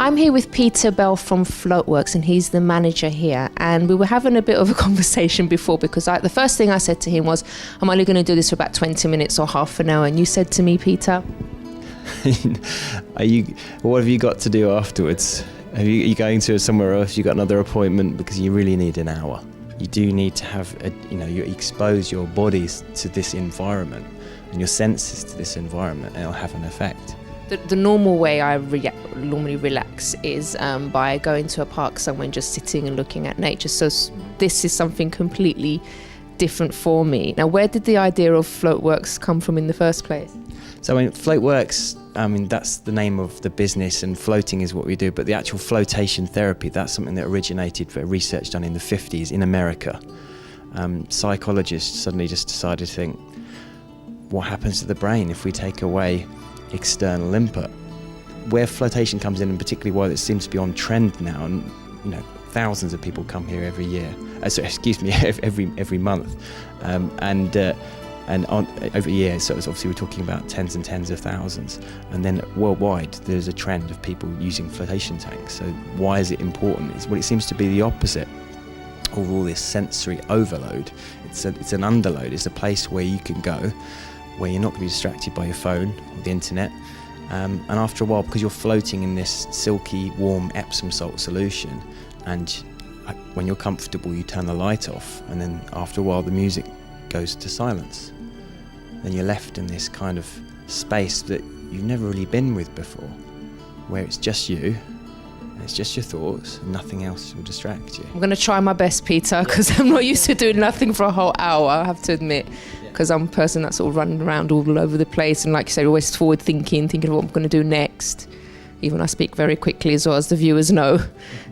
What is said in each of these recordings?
I'm here with Peter Bell from Floatworks, and he's the manager here. And we were having a bit of a conversation before, because the first thing I said to him was, I'm only going to do this for about 20 minutes or half an hour. And you said to me, Peter, what have you got to do afterwards? Are you going to somewhere else? You got another appointment? Because you really need an hour. You do need to have, you expose your bodies to this environment and your senses to this environment, and it'll have an effect. The normal way I normally relax is by going to a park somewhere and just sitting and looking at nature. So this is something completely different for me. Now, where did the idea of Floatworks come from in the first place? So Floatworks, that's the name of the business, and floating is what we do, but the actual flotation therapy, that's something that originated for research done in the 50s in America. Psychologists suddenly just decided to think, what happens to the brain if we take away external input? Where flotation comes in, and particularly why it seems to be on trend now, and thousands of people come here every year. Every month, and over a year. So obviously we're talking about tens and tens of thousands, and then worldwide there's a trend of people using flotation tanks. So why is it important? It seems to be the opposite of all this sensory overload. It's an underload. It's a place where you can go, where you're not going to be distracted by your phone or the internet, and after a while, because you're floating in this silky, warm Epsom salt solution, and when you're comfortable, you turn the light off, and then after a while, the music goes to silence. Then you're left in this kind of space that you've never really been with before, where it's just you, and it's just your thoughts, and nothing else will distract you. I'm going to try my best, Peter, because I'm not used to doing nothing for a whole hour, I have to admit, because I'm a person that's sort of running around all over the place, and like you said, always forward thinking of what I'm going to do next. Even I speak very quickly, as well, as the viewers know.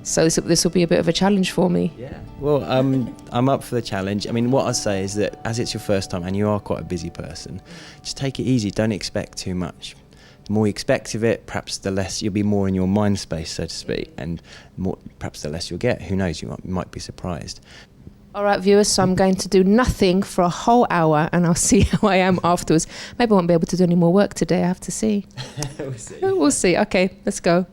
So this will be a bit of a challenge for me. Yeah. Well, I'm up for the challenge. I mean, what I say is that as it's your first time and you are quite a busy person, just take it easy. Don't expect too much. The more you expect of it, perhaps the less you'll be more in your mind space, so to speak, and perhaps the less you'll get. Who knows? You might be surprised. All right, viewers, so I'm going to do nothing for a whole hour, and I'll see how I am afterwards. Maybe I won't be able to do any more work today, I have to see. We'll see. We'll see. Okay, let's go.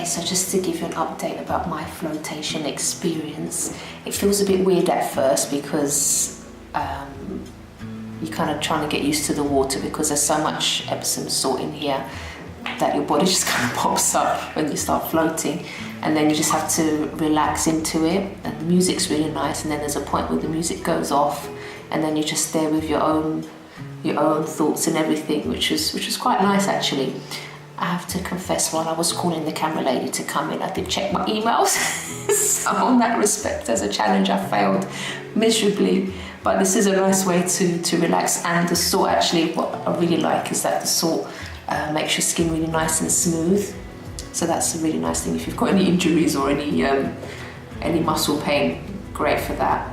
So just to give you an update about my flotation experience, it feels a bit weird at first because you're kind of trying to get used to the water, because there's so much Epsom salt in here that your body just kind of pops up when you start floating, and then you just have to relax into it, and the music's really nice, and then there's a point where the music goes off, and then you're just there with your own thoughts and everything, which was quite nice actually. I have to confess, while I was calling the camera lady to come in, I did check my emails. So on that respect, as a challenge, I failed miserably. But this is a nice way to relax. And the salt, actually, what I really like is that the salt makes your skin really nice and smooth. So that's a really nice thing. If you've got any injuries or any muscle pain, great for that.